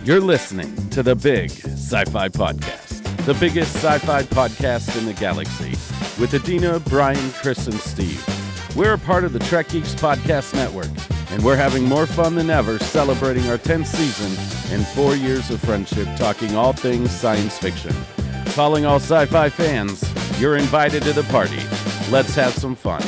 You're listening to the BIG Sci Fi Podcast, the biggest sci fi podcast in the galaxy, with Adeena, Brian, Cris, and Steve. We're a part of the Trek Geeks Podcast Network, and we're having more fun than ever celebrating our 10th season and 4 years of friendship talking all things science fiction. Calling all sci-fi fans, you're invited to the party. Let's have some fun.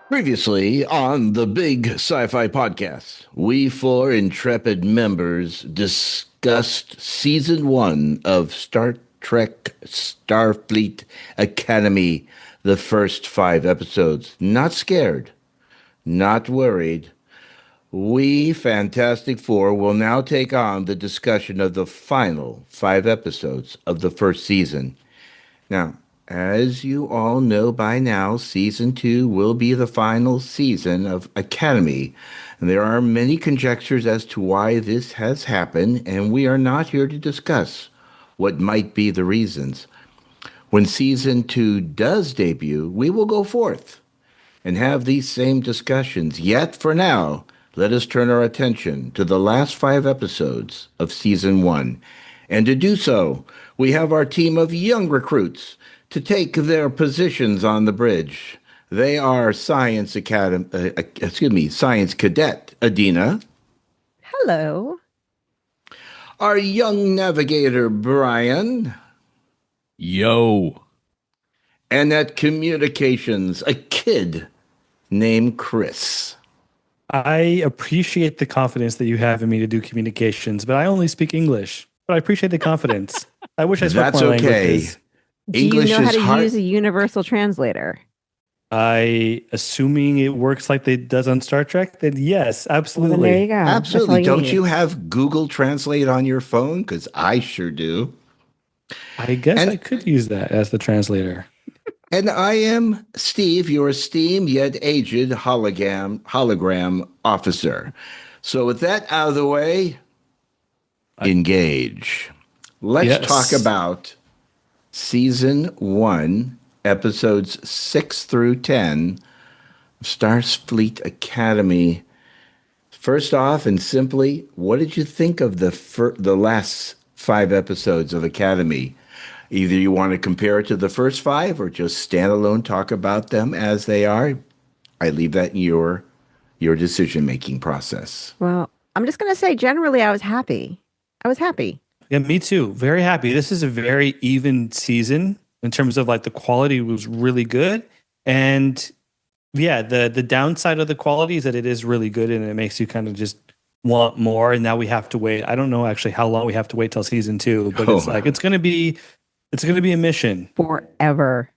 Previously on the BIG Sci Fi Podcast, we four intrepid members discussed Season 1 of Star Trek Starfleet Academy, the first 5 episodes. Not scared, not worried. We, Fantastic Four, will now take on the discussion of the final 5 episodes of the first season. Now, as you all know by now, Season 2 will be the final season of Academy. And there are many conjectures as to why this has happened, and we are not here to discuss what might be the reasons. When Season 2 does debut, we will go forth and have these same discussions. Yet, for now, let us turn our attention to the last 5 episodes of Season 1. And to do so, we have our team of young recruits to take their positions on the bridge. They are Science Cadet Adeena. Hello. Our young navigator, Brian. Yo. And at communications, a kid named Cris. I appreciate the confidence that you have in me to do communications, but I only speak English. But I appreciate the confidence. I wish I spoke more languages. English Do you know is how to use a universal translator? Assuming it works like it does on Star Trek, then yes, absolutely. Well, then there you go. Absolutely. Don't you have Google Translate on your phone? Because I sure do. I guess I could use that as the translator. And I am Steve, your esteemed yet aged hologram officer. So with that out of the way, engage. Let's talk about Season 1, episodes 6 through 10 of Starfleet Academy. First off, and simply, what did you think of the last 5 episodes of Academy? Either you want to compare it to the first 5 or just standalone talk about them as they are. I leave that in your decision-making process. Well, I'm just going to say, generally, I was happy. Yeah, me too. Very happy. This is a very even season in terms of like the quality was really good. And yeah, the downside of the quality is that it is really good and it makes you kind of just want more. And now we have to wait. I don't know actually how long we have to wait till Season 2, but it's going to be a mission. Forever.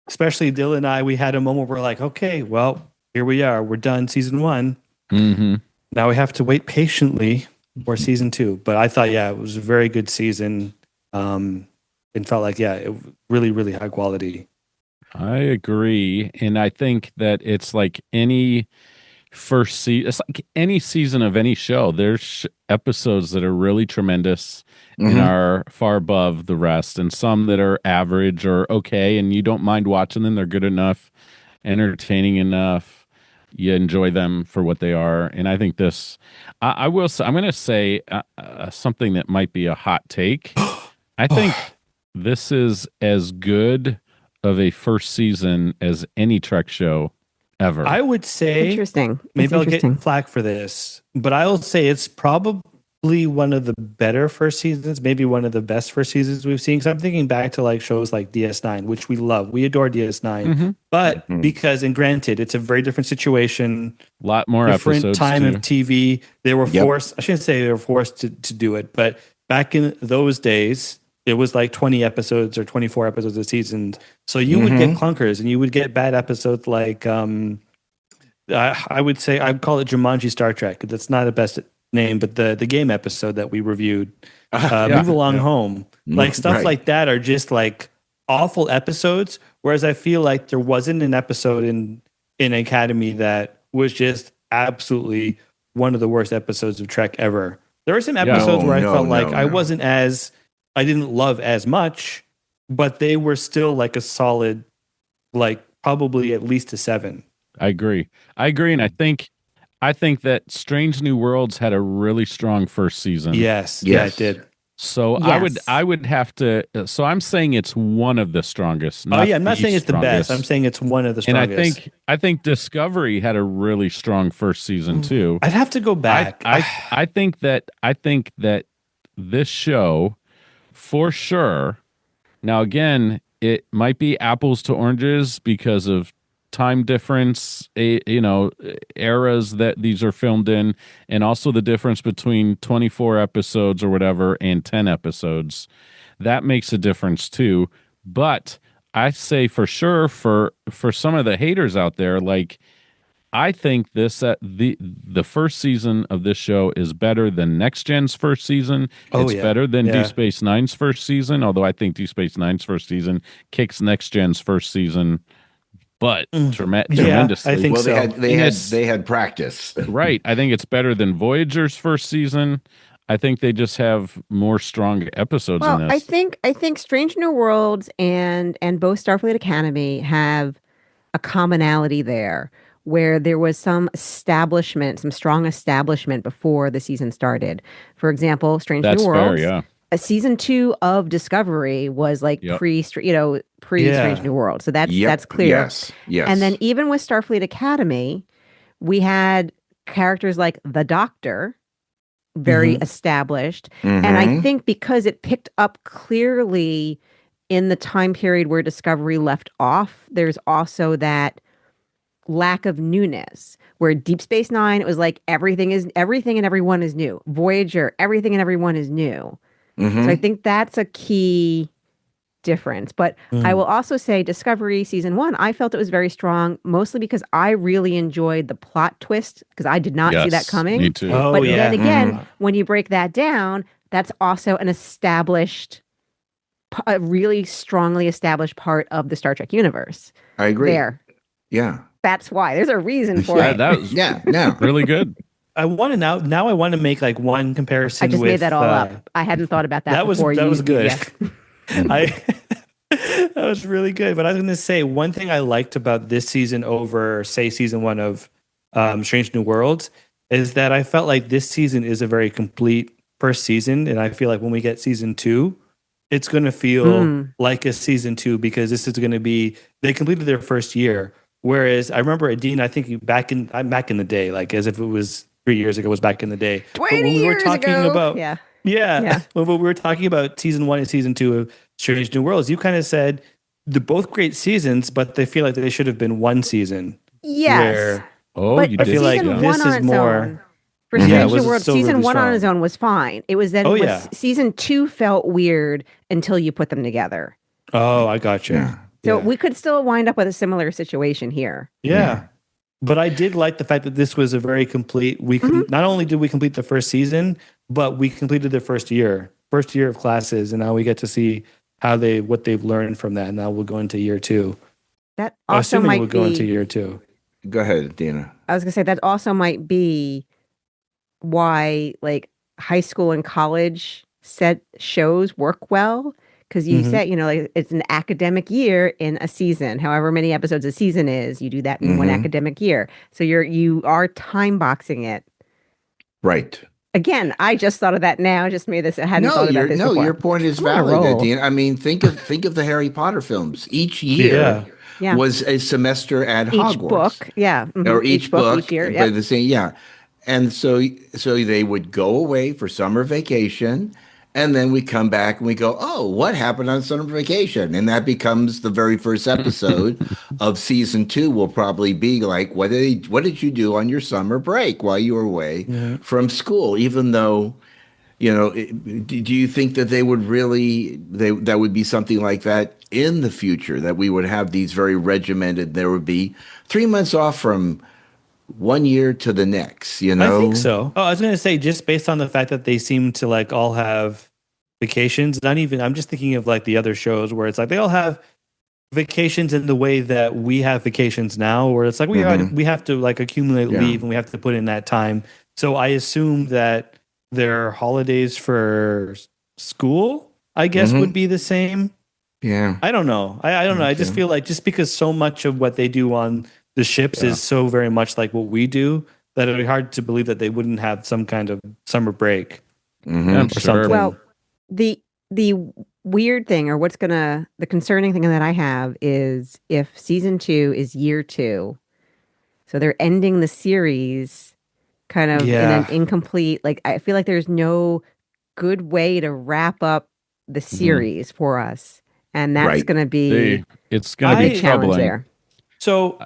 Especially Dylan and I, we had a moment where we're like, okay, well, here we are. We're done Season 1. Mm-hmm. Now we have to wait patiently for Season 2. But I thought, it was a very good season. And felt like, it really, really high quality. I agree. And I think that it's like any first season, it's like any season of any show. There's episodes that are really tremendous and are far above the rest, and some that are average or okay, and you don't mind watching them. They're good enough, entertaining enough. You enjoy them for what they are. And I think this, I'm going to say something that might be a hot take. I think this is as good of a first season as any Trek show ever. I would say, interesting. Maybe I'll get flack for this, but I will say it's probably one of the better first seasons, maybe one of the best first seasons we've seen. Because I'm thinking back to like shows like DS9, which we love. We adore DS9, but because, and granted, it's a very different situation, a lot more different episodes time too. of TV. They were forced. I shouldn't say they were forced to do it, but back in those days, it was like 20 episodes or 24 episodes a season. So you would get clunkers and you would get bad episodes like, I would say, I'd call it Jumanji Star Trek. That's not the best name, but the game episode that we reviewed, Move Along Home. Like stuff like that are just like awful episodes. Whereas I feel like there wasn't an episode in Academy that was just absolutely one of the worst episodes of Trek ever. There were some episodes where I felt like I didn't love as much, but they were still like a solid, like probably at least a 7. I agree. And I think I think that Strange New Worlds had a really strong first season. Yes. Yeah, it did. So Yes. I would have to. So I'm saying it's one of the strongest. Oh yeah, I'm not the saying it's the best. strongest. I'm saying it's one of the And strongest. I think Discovery had a really strong first season too. I'd have to go back. I think that this show, for sure. Now again, it might be apples to oranges because of time difference, eras that these are filmed in, and also the difference between 24 episodes or whatever and 10 episodes. That makes a difference too. But I say for sure for some of the haters out there, like I think the first season of this show is better than Next Gen's first season. It's better than Deep Space Nine's first season, although I think Deep Space Nine's first season kicks Next Gen's first season but tremendously. I think well, so. they had practice. Right. I think it's better than Voyager's first season. I think they just have more strong episodes in this. I think Strange New Worlds and both Starfleet Academy have a commonality there where there was some strong establishment before the season started. For example, Strange New Worlds. Fair, yeah. A season 2 of Discovery was like pre Strange New World. So that's clear. Yes. And then even with Starfleet Academy, we had characters like the Doctor, very established. And I think because it picked up clearly in the time period where Discovery left off, there's also that lack of newness. Where Deep Space Nine, it was like everything and everyone is new. Voyager, everything and everyone is new. So I think that's a key difference. But I will also say Discovery season 1, I felt it was very strong, mostly because I really enjoyed the plot twist because I did not see that coming. Me too. But then again, when you break that down, that's also an a really strongly established part of the Star Trek universe. I agree. There. Yeah. That's why. There's a reason for it. That was really good. I want to now. I want to make like one comparison. I just made that all up. I hadn't thought about that. That was good. Yeah. That was really good. But I was going to say one thing I liked about this season over, say, season 1 of Strange New Worlds is that I felt like this season is a very complete first season, and I feel like when we get season 2, it's going to feel like a season 2 because this is going to be they completed their first year. Whereas I remember Adeena, I think back in the day, like as if it was 3 years ago, was back in the day. 20 when we were years talking ago. about Yeah. when we were talking about season 1 and season 2 of Strange New Worlds, you kind of said they're both great seasons, but they feel like they should have been one season. Yes. You did. I feel like this is more. For Strange New Worlds, still season really 1 on strong. its own was fine. It was then season 2 felt weird until you put them together. Oh, I got you. Yeah. So we could still wind up with a similar situation here. Yeah. But I did like the fact that this was a very complete. Not only did we complete the first season, but we completed the first year of classes, and now we get to see what they've learned from that. And now we'll go into year 2. That also might we'll go into year 2. Go ahead, Dina. I was gonna say that also might be why like high school and college set shows work well. Because you said, like it's an academic year in a season. However many episodes a season is, you do that in one academic year. So you are time boxing it. Right. Again, I just thought of that now. I just made this. I hadn't thought about this before. Your point is valid, Adeena. I mean, think of the Harry Potter films. Each year was a semester at Hogwarts. Each book, or each book each year. By the same, and so they would go away for summer vacation. And then we come back and we go, oh, what happened on summer vacation? And that becomes the very first episode of season 2 will probably be like, what did you do on your summer break while you were away from school? Even though, do you think that they would that would be something like that in the future, that we would have these very regimented, there would be 3 months off from 1 year to the next, I think so. Oh, I was going to say, just based on the fact that they seem to like all have vacations, I'm just thinking of like the other shows where it's like they all have vacations in the way that we have vacations now, where it's like we have to like accumulate leave and we have to put in that time. So I assume that their holidays for school, I guess, would be the same. Yeah. I don't know. I don't know. I just feel like just because so much of what they do on the ships is so very much like what we do, that it'd be hard to believe that they wouldn't have some kind of summer break I'm or sure. something. Well, the weird thing, or the concerning thing that I have is if season 2 is year 2, so they're ending the series kind of in an Yeah. incomplete. Like I feel like there's no good way to wrap up the series for us, and that's Right. going to be It's going to a be big challenge troubling. there. So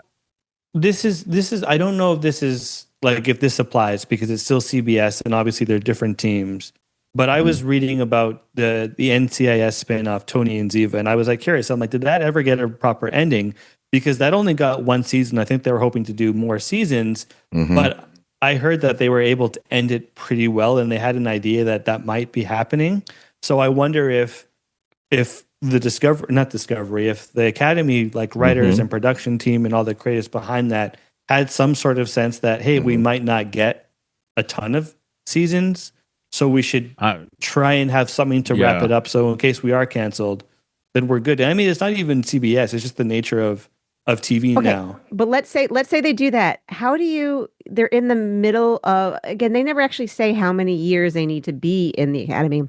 this is I don't know if this is like if this applies because it's still CBS and obviously they're different teams. But I was reading about the NCIS spinoff Tony and Ziva, and I was like curious. I'm like, did that ever get a proper ending? Because that only got one season. I think they were hoping to do more seasons, but I heard that they were able to end it pretty well, and they had an idea that that might be happening. So I wonder if the if the Academy, like writers and production team and all the creators behind that, had some sort of sense that, hey, we might not get a ton of seasons, so we should try and have something to wrap it up. So in case we are canceled, then we're good. And I mean, it's not even CBS; it's just the nature of TV now. But let's say they do that. How do you? They're in the middle of, again. They never actually say how many years they need to be in the Academy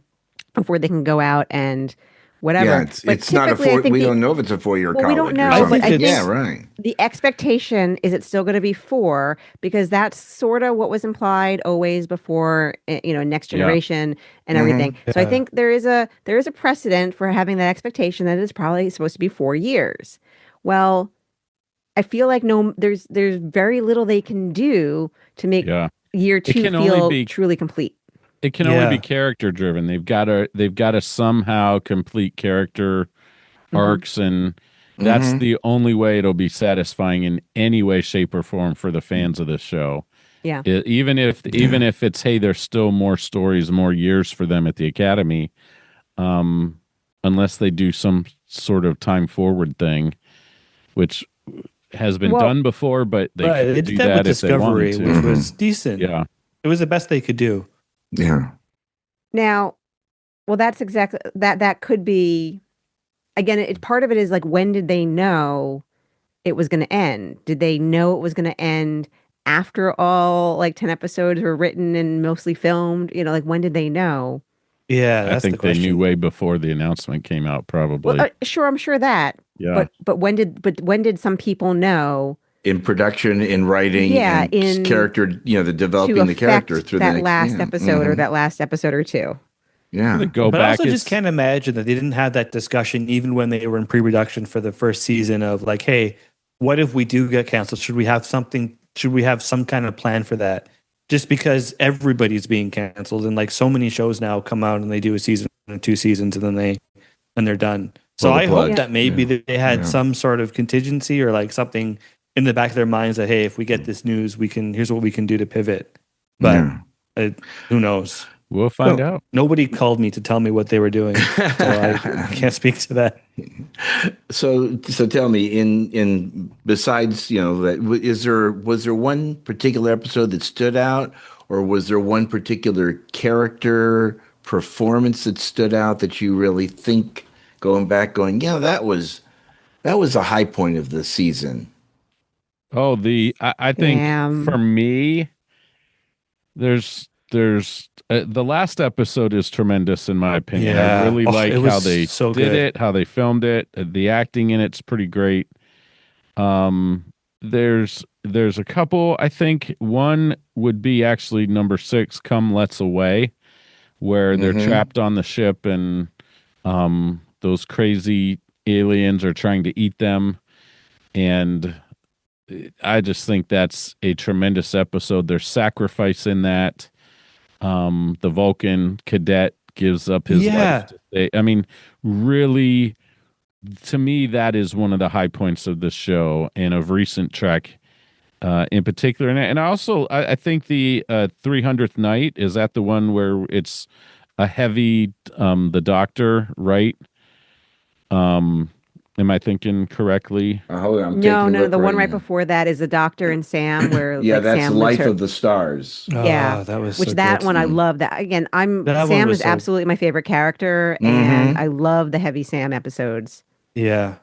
before they can go out and whatever. Yeah, But it's not a typically, I four. think We don't know if it's a 4-year college. we don't know. Or something. But I think Yeah, right. the expectation is it's still going to be 4 because that's sort of what was implied always before, Next Generation and everything. So I think there is a precedent for having that expectation that it's probably supposed to be 4 years. Well, I feel like there's very little they can do to make year 2 feel truly complete. It can only be character driven. They've got to somehow complete character arcs, and that's the only way it'll be satisfying in any way, shape, or form for the fans of this show. Yeah. Even if it's, hey, there's still more stories, more years for them at the Academy, unless they do some sort of time forward thing, which has been done before, but they could do that if they wanted to. Which was decent. Yeah, it was the best they could do. Yeah. Now, well, that's exactly that. That could be, again, part of it is like, when did they know it was going to end? Did they know it was going to end after all, like 10 episodes were written and mostly filmed? Like, when did they know? Yeah, that's I think they knew way before the announcement came out, probably. Well, sure, I'm sure that. Yeah. But when did some people know? In production, in writing, and in character, the developing the character through that last episode or that last episode or 2. Yeah. But I also just can't imagine that they didn't have that discussion even when they were in pre-production for the first season of like, hey, what if we do get canceled? Should we have something? Should we have some kind of plan for that? Just because everybody's being canceled, and like so many shows now come out and they do a season and 2 seasons and then they're done. So I hope that maybe they had some sort of contingency or like something in the back of their minds that, hey, if we get this news, here's what we can do to pivot. But who knows? We'll find out. Nobody called me to tell me what they were doing, so I can't speak to that. So tell me, in besides that, was there one particular episode that stood out, or was there one particular character performance that stood out that you really think, that was a high point of the season? Oh, I think for me, there's the last episode is tremendous in my opinion. Yeah. I really like how they did it, how they filmed it. The acting in it's pretty great. There's a couple. I think one would be actually number 6, Come Let's Away, where they're trapped on the ship and those crazy aliens are trying to eat them, and I just think that's a tremendous episode. There's sacrifice in that. The Vulcan cadet gives up his life to stay. I mean, really, to me, that is one of the high points of this show and of recent Trek in particular. And also, I think the 300th Night, is that the one where it's a heavy, the Doctor, right? Am I thinking correctly? Hold on, no. The one right before that is the Doctor and Sam, where that's Sam Life of the Stars. Yeah, that was that good. one I love. That again, Sam is absolutely my favorite character, and I love the heavy Sam episodes. Yeah,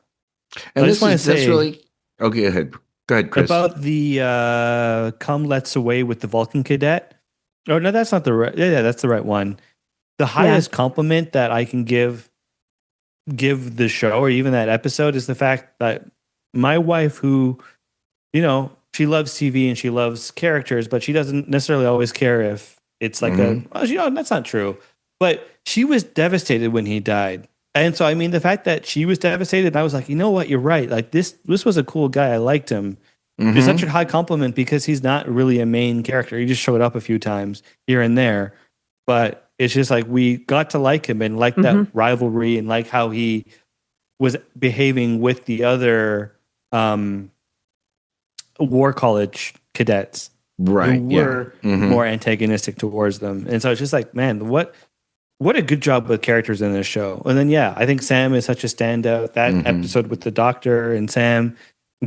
and that's really. Okay, go Go ahead, Cris. About the Come Let's Away with the Vulcan cadet. Oh no, that's not the right. Yeah, that's the right one. The highest compliment that I can give the show or even that episode is the fact that my wife, who, she loves TV and she loves characters, but she doesn't necessarily always care if it's like that's not true. But she was devastated when he died. And so, I mean, the fact that she was devastated, I was like, you know what, you're right. Like this was a cool guy. I liked him. It's such a high compliment because he's not really a main character. He just showed up a few times here and there. But it's just like we got to like him and like that rivalry and like how he was behaving with the other war college cadets. Right. Who were more antagonistic towards them. And so it's just like, man, what a good job with characters in this show. And then, I think Sam is such a standout. That episode with the doctor and Sam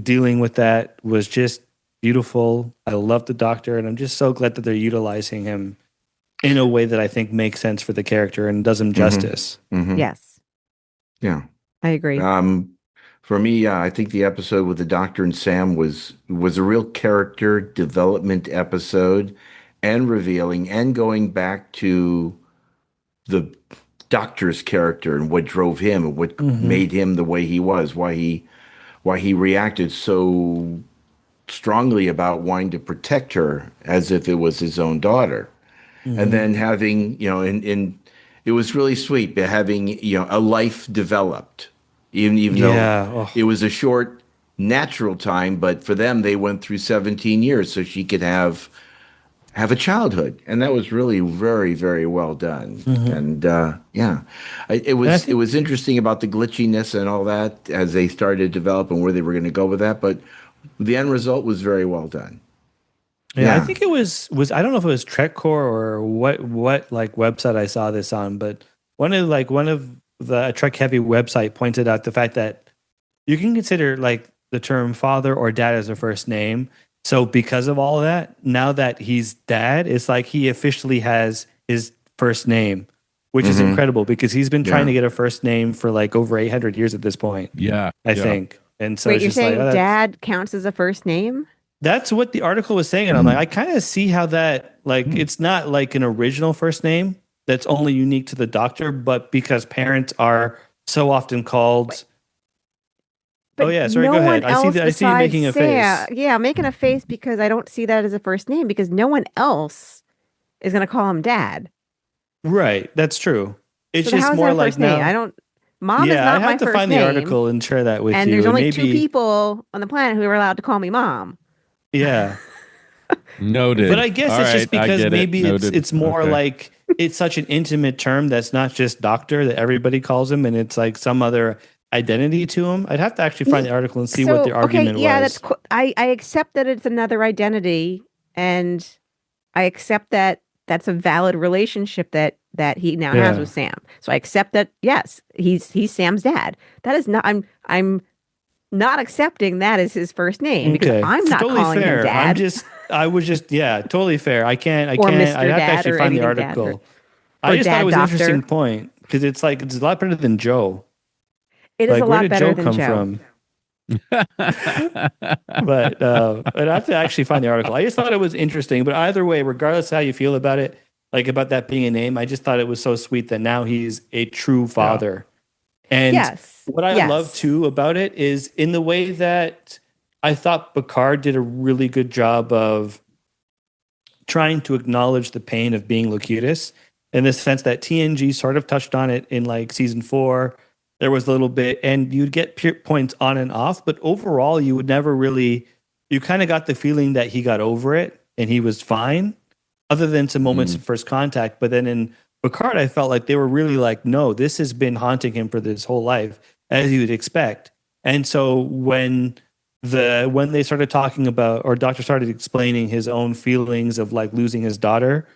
dealing with that was just beautiful. I love the doctor, and I'm just so glad that they're utilizing him in a way that I think makes sense for the character and does him justice. Yes. Yeah. I agree. For me, I think the episode with the doctor and Sam was a real character development episode and revealing and going back to the doctor's character and what drove him and what made him the way he was, why he reacted so strongly about wanting to protect her as if it was his own daughter. And then having, and it was really sweet, but having, a life developed, even though it was a short natural time, but for them, they went through 17 years so she could have a childhood. And that was really very, very well done. And it was interesting about the glitchiness and all that as they started to develop and where they were going to go with that. But the end result was very well done. Yeah, I think it was I don't know if it was TrekCore or what like website I saw this on, but one of the Trek heavy website pointed out the fact that you can consider like the term father or dad as a first name. So because of all of that, now that he's dad, it's like he officially has his first name, which is incredible because he's been trying to get a first name for like over 800 years at this point. Yeah. I think. And so Wait, it's you're just saying like, dad counts as a first name? that's what the article was saying. And I'm like, I kind of see how that, like, it's not like an original first name that's only unique to the doctor, but because parents are so often called. But sorry, go ahead. I see you making a face. Yeah, making a face because I don't see that as a first name because no one else is going to call him dad. Right. That's true. It's So just how's more that like first name? now. I don't. Mom is not I my have to first find name. the article and share that with and you. there's only maybe, 2 people on the planet who are allowed to call me mom. Yeah. Noted. But I guess All it's just right, I because get maybe Noted. it's more Okay. like it's such an intimate term that's not just doctor that everybody calls him, and it's like some other identity to him. I'd have to actually find the article and see what the argument was. That's I accept that it's another identity, and I accept that that's a valid relationship that he now has with Sam. So I accept that yes, he's Sam's dad. That is not I'm not accepting that as his first name because I'm not totally calling fair. him dad. I was just totally fair. I can't. Or I'd Mr. have to Dad actually or find the anything dad article. or I just thought dad it was an doctor. interesting point because it's like it's a lot better than Joe. It is Like, a where lot did better Joe than come Joe. from? But I'd have to actually find the article. I just thought it was interesting. But either way, regardless of how you feel about it, like about that being a name, I just thought it was so sweet that now he's a true father. And what I love too about it is in the way that I thought Picard did a really good job of trying to acknowledge the pain of being Locutus in the sense that TNG sort of touched on it in like season 4. There was a little bit, and you'd get points on and off, but overall, you would never really, you kind of got the feeling that he got over it and he was fine, other than some moments of first contact. But then in Picard, I felt like they were really like, no, this has been haunting him for this whole life, as you would expect. And so when they started talking about, or Doctor started explaining his own feelings of like losing his daughter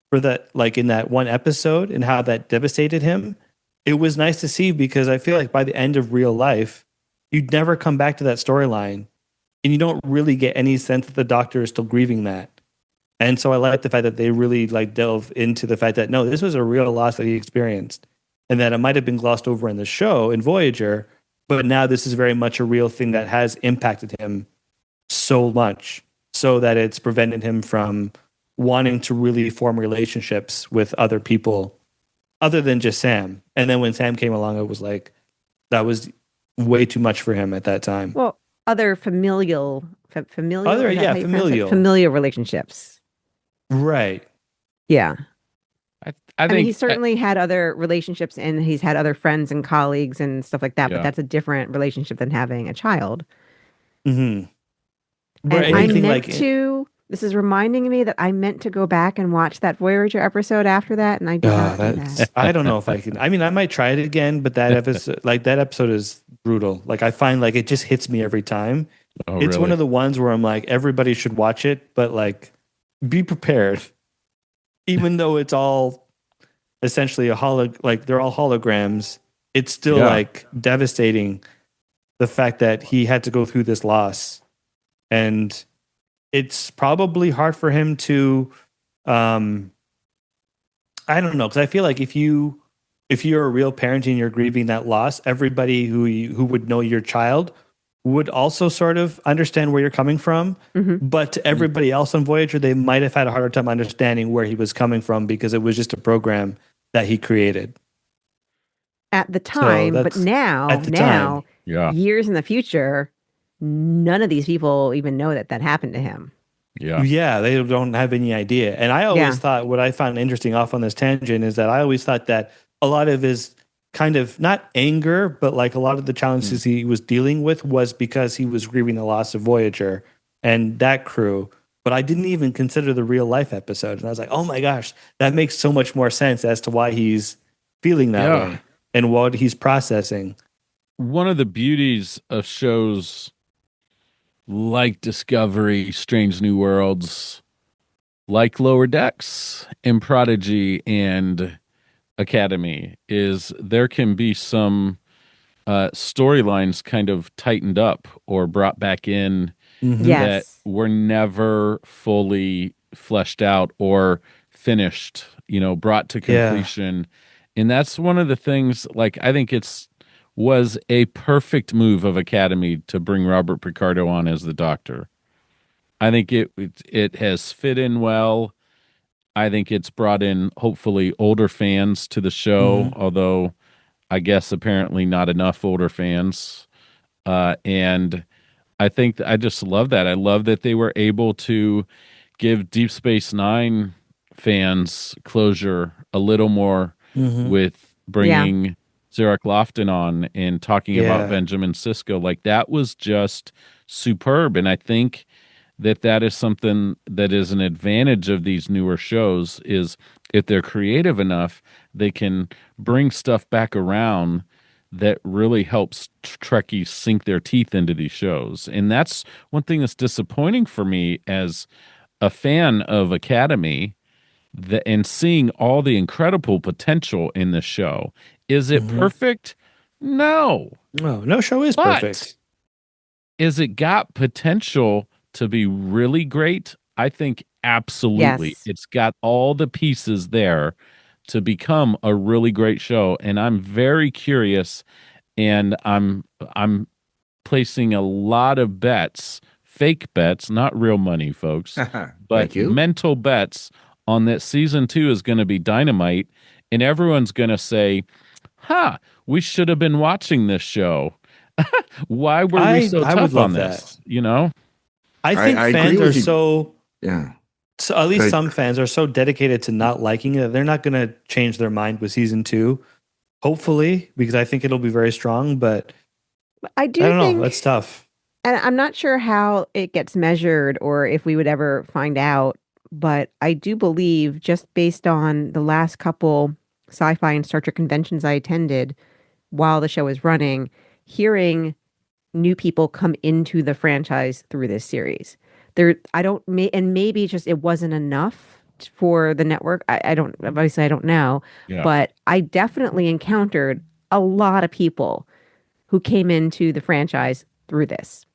for that, like in that one episode and how that devastated him, it was nice to see because I feel like by the end of real life, you'd never come back to that storyline and you don't really get any sense that the Doctor is still grieving that. And so I like the fact that they really like delve into the fact that no, this was a real loss that he experienced and that it might have been glossed over in the show in Voyager, but now this is very much a real thing that has impacted him so much so that it's prevented him from wanting to really form relationships with other people other than just Sam. And then when Sam came along, it was like that was way too much for him at that time. Well, other familial, Other, is that yeah, how you pronounce it? familial. Familial relationships. Right. Yeah. I mean, think he certainly had other relationships and he's had other friends and colleagues and stuff like that, but Yeah. that's a different relationship than having a child. Mm-hmm. And Right. I Anything meant like to, this is reminding me that I meant to go back and watch that Voyager episode after that, and I did not do that. I don't know if I can. I mean, I might try it again, but that episode is brutal. Like I find like it just hits me every time. Oh, It's one really? of the ones where I'm like, everybody should watch it, but like, be prepared. Even though it's all essentially like they're all holograms, it's still Yeah. like devastating. The fact that he had to go through this loss, and it's probably hard for him to, I don't know, because I feel like if you're a real parent and you're grieving that loss, everybody who would know your child would also sort of understand where you're coming from. Mm-hmm. But to everybody else on Voyager, they might have had a harder time understanding where he was coming from because it was just a program that he created. At the time, but that's- now, at the time. Yeah. years in the future, none of these people even know that that happened to him. Yeah. Yeah, they don't have any idea. And I always Yeah. thought what I found interesting off on this tangent is that I always thought that a lot of his kind of not anger, but like a lot of the challenges he was dealing with was because he was grieving the loss of Voyager and that crew. But I didn't even consider the real life episode. And I was like, oh my gosh, that makes so much more sense as to why he's feeling that Yeah. way and what he's processing. One of the beauties of shows like Discovery, Strange New Worlds, like Lower Decks and Prodigy and Academy is there can be some storylines kind of tightened up or brought back in that Yes. were never fully fleshed out or finished, brought to Yeah. completion. And that's one of the things, like, I think was a perfect move of Academy to bring Robert Picardo on as the Doctor. I think it has fit in well. I think it's brought in hopefully older fans to the show, although I guess apparently not enough older fans. And I think I just love that. I love that they were able to give Deep Space Nine fans closure a little more with bringing Zarek Lofton on and talking about Benjamin Sisko. Like that was just superb. And I think that is something that is an advantage of these newer shows is if they're creative enough, they can bring stuff back around that really helps Trekkies sink their teeth into these shows. And that's one thing that's disappointing for me as a fan of Academy and seeing all the incredible potential in the show. Is it perfect? No. No show is But perfect. is it got potential to be really great? I think absolutely. Yes. It's got all the pieces there to become a really great show. And I'm very curious, and I'm placing a lot of bets, fake bets, not real money, folks, but mental bets on that season 2 is going to be dynamite. And everyone's going to say, we should have been watching this show. Why were we so tough on this? I think fans are so yeah. So at least some fans are so dedicated to not liking it that they're not going to change their mind with season 2. Hopefully, because I think it'll be very strong. But I don't know. That's tough. And I'm not sure how it gets measured or if we would ever find out. But I do believe, just based on the last couple sci-fi and Star Trek conventions I attended while the show was running, hearing new people come into the franchise through this series. And maybe just it wasn't enough for the network. I don't know, but I definitely encountered a lot of people who came into the franchise through this,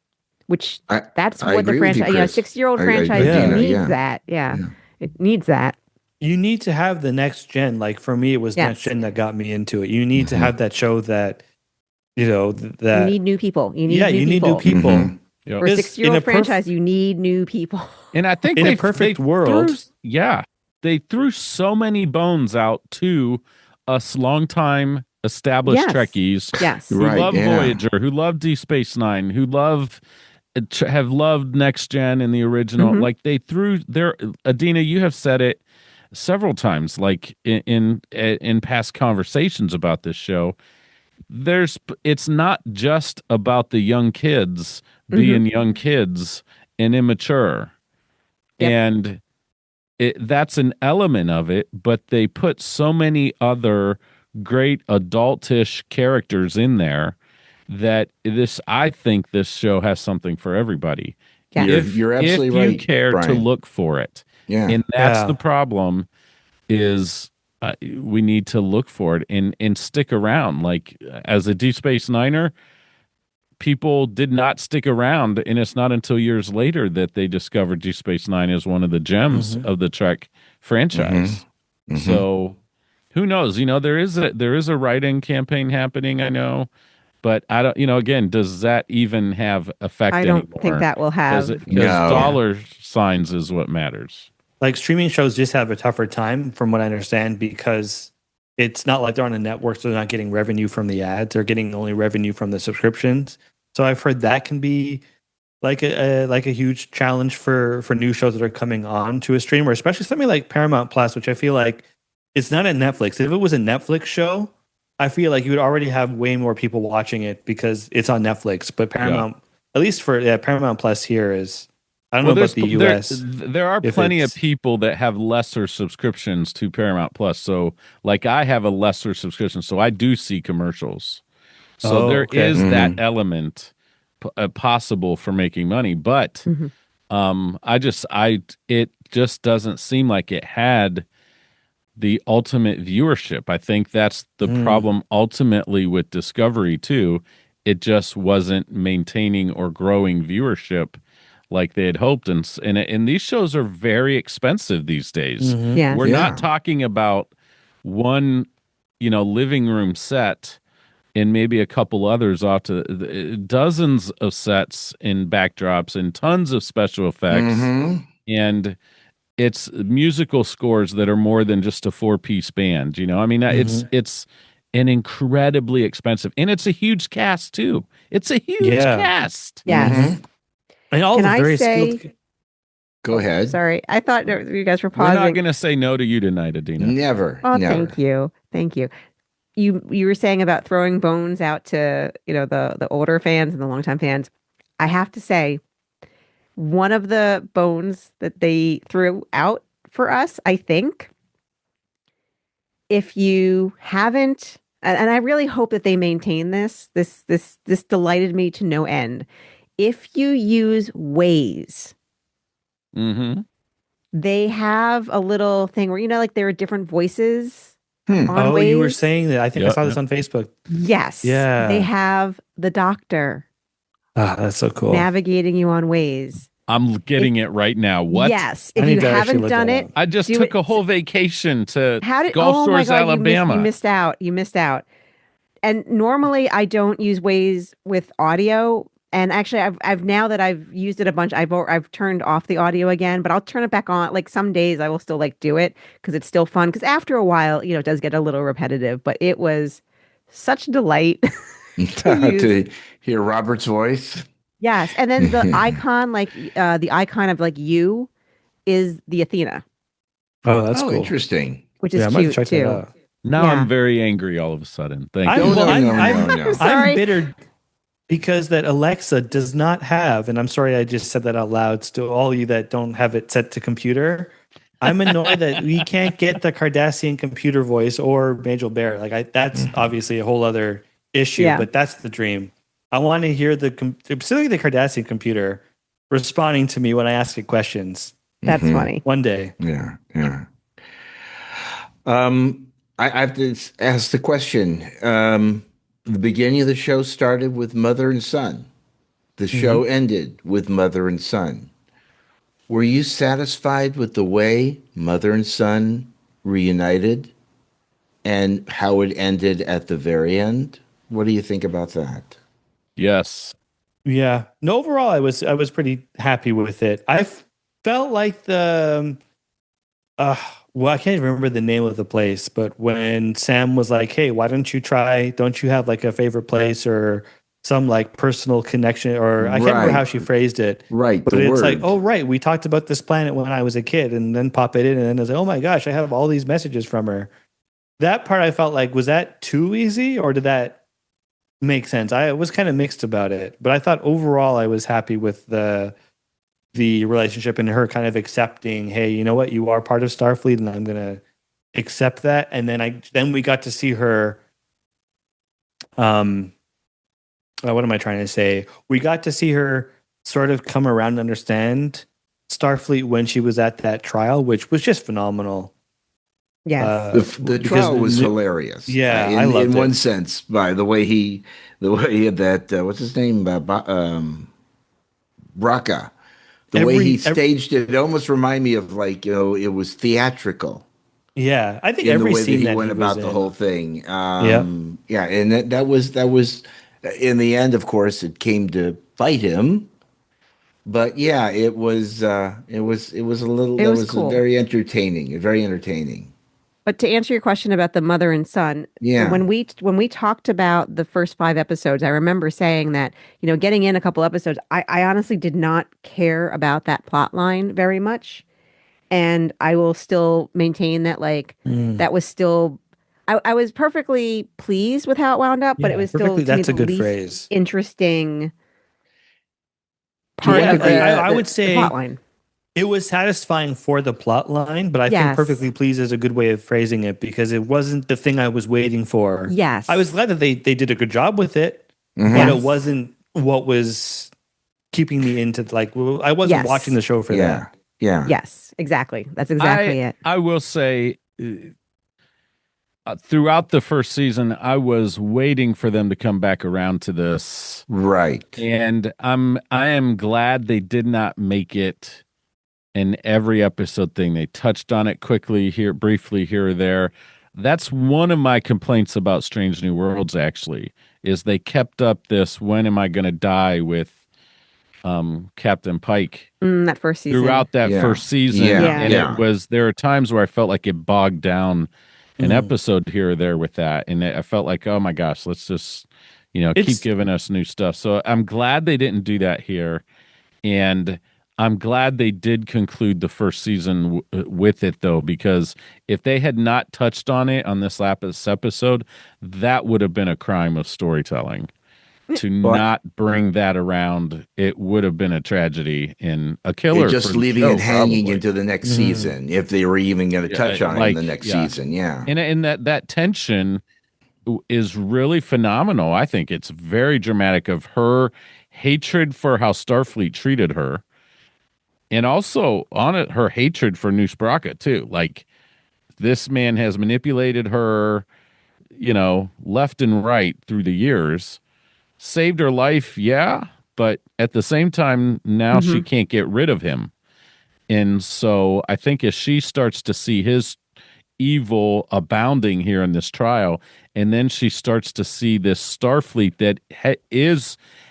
which that's what the franchise, 6-year-old franchise needs that. Yeah. It needs that. You need to have the next gen. Like for me, it was next gen that got me into it. You need to have that show that, that you need new people. You need new people. Yep. For a This- in a 6-year-old franchise, you need new people. And I think In a they perfect they world- they threw so many bones out to us longtime established Yes. Trekkies Yes. who Right, love yeah. Voyager, who love Deep Space Nine, who have loved Next Gen and the original. Mhm. Like they threw their Adeena, you have said it several times, like in past conversations about this show. It's not just about the young kids being young kids and immature. Yep. And that's an element of it, but they put so many other great adultish characters in there that I think this show has something for everybody. Yeah. You're absolutely if right, you care to Brian. look for it. Yeah. And that's Yeah. the problem is we need to look for it and stick around. Like as a Deep Space Niner, people did not stick around, and it's not until years later that they discovered Deep Space Nine as one of the gems of the Trek franchise. So who knows? There is a write-in campaign happening, I know, but I don't. Again, does that even have effect I don't anymore? think that will have. Because No. dollar signs is what matters. Like streaming shows just have a tougher time, from what I understand, because it's not like they're on a network, so they're not getting revenue from the ads. They're getting only revenue from the subscriptions. So I've heard that can be like a huge challenge for new shows that are coming on to a streamer, especially something like Paramount Plus, which I feel like it's not a Netflix. If it was a Netflix show, I feel like you would already have way more people watching it because it's on Netflix. But Paramount, at least for Paramount Plus here is, I don't know about the US. There are if plenty of it's- people that have lesser subscriptions to Paramount Plus. So, like, I have a lesser subscription, so I do see commercials. So Oh, there okay. is that element possible for making money, but it just doesn't seem like it had the ultimate viewership. I think that's the problem ultimately with Discovery too. It just wasn't maintaining or growing viewership like they had hoped. And these shows are very expensive these days. Yes. We're Yeah. not talking about one, living room set and maybe a couple others off to dozens of sets and backdrops and tons of special effects. And it's musical scores that are more than just a 4-piece band. I mean, it's an incredibly expensive, and it's a huge cast too. It's a huge cast. Yes. And all Can the I very say- skilled. Go ahead. Sorry, I thought you guys were We're not pausing. going to say no to you tonight, Adeena. Never. Oh, never. thank you. You were saying about throwing bones out to the older fans and the longtime fans. I have to say, one of the bones that they threw out for us, I think, if you haven't, and I really hope that they maintain this delighted me to no end. If you use Waze, they have a little thing where like there are different voices on Oh, Waze. you were saying that. I think I Yep, saw this yep. on Facebook. Yes. Yeah. They have the doctor Ah, that's so cool. navigating you on Waze. I'm getting it right now. What? Yes. I If need you to actually haven't look done that it, up. I just do took it. a whole vacation to Gulf oh my Shores, God, Alabama. you missed out. You missed out. And normally I don't use Waze with audio. And actually, I've now that I've used it a bunch, I've turned off the audio again, but I'll turn it back on. Like some days I will still do it because it's still fun. Because after a while, it does get a little repetitive. But it was such a delight to use. To hear Robert's voice. Yes, and then the icon, the icon of you, is the Athena, Oh, that's cool. Interesting. which is Yeah, I might cute check that too. out. Now Yeah. I'm very angry all of a sudden. Thank I'm, you. No, well, no, I'm, no, no. Sorry. I'm bitter because that Alexa does not have, and I'm sorry I just said that out loud to all of you that don't have it set to computer. I'm annoyed that we can't get the Cardassian computer voice or Majel Bear. That's obviously a whole other issue, Yeah. but that's the dream. I want to hear specifically the Cardassian computer responding to me when I ask it questions That's funny. one day. Yeah, yeah. I have to ask the question. The beginning of the show started with mother and son. The show ended with mother and son. Were you satisfied with the way mother and son reunited and how it ended at the very end? What do you think about that? Yes. Yeah. No, overall, I was pretty happy with it. Felt like well, I can't even remember the name of the place, but when Sam was like, "Hey, why don't you try? Don't you have like a favorite place or some like personal connection?" Or I can't remember how Right. she phrased it. Right. But The it's like, word. oh right, we talked about this planet when I was a kid, and then pop it in, and then it's like, oh my gosh, I have all these messages from her. That part I felt like, was that too easy, or did that make sense? I was kind of mixed about it, but I thought overall I was happy with the relationship and her kind of accepting, hey, you know what, you are part of Starfleet, and I'm gonna accept that. And then we got to see her. What am I trying to say? We got to see her sort of come around and understand Starfleet when she was at that trial, which was just phenomenal. Yes. The Because trial was hilarious. Yeah, I in loved one it. sense, by the way he had that what's his name, Braca. The way he Every staged it, it almost reminded me of like it was theatrical yeah, I think in the every way that scene he that went he was about the whole in. thing. Yeah. Yeah, and that was in the end, of course, it came to bite him. But yeah, it was a little It that was was cool. very entertaining. But to answer your question about the mother and son, Yeah. when we talked about the first 5 episodes, I remember saying that, getting in a couple episodes, I honestly did not care about that plot line very much. And I will still maintain that like Mm. that was still I was perfectly pleased with how it wound up, but it Yeah, was still perfectly. to me That's a the good least phrase. interesting To part what Yeah, of degree? I would the plot say line. it was satisfying for the plot line, but I think Yes. perfectly pleased is a good way of phrasing it because it wasn't the thing I was waiting for. I was Yes. glad that they did a good job with it, but Mm-hmm. it Yes. wasn't what was keeping me into like I wasn't watching Yes. the show for Yeah. that. Yeah. Yes. Exactly. That's I exactly it. I will say throughout the first season, I was waiting for them to come back around to this, Right. and I am glad they did not make it an every episode thing. They touched on it quickly here, briefly here or there. That's one of my complaints about Strange New Worlds. Actually, is they kept up this "when am I going to die" with Captain Pike That first season. throughout that Yeah. first season, Yeah. Yeah. and Yeah. there are times where I felt like it bogged down an Mm. episode here or there with that, and I felt like, oh my gosh, let's just keep It's giving us new stuff. So I'm glad they didn't do that here, and I'm glad they did conclude the first season with it though, because if they had not touched on it on this last episode, that would have been a crime of storytelling to But not bring that around. It would have been a tragedy and a it killer for just the leaving it show, hanging probably. into the next mm, season, if they were even going to Yeah, touch on it in the like next yeah, season. Yeah. and that tension is really phenomenal. I think it's very dramatic of her hatred for how Starfleet treated her, and also on it her hatred for New Spraka too. Like this man has manipulated her, left and right through the years, saved her life, yeah, but at the same time, now she Hmm. can't get rid of him. And so I think as she starts to see his evil abounding here in this trial, and then she starts to see this Starfleet that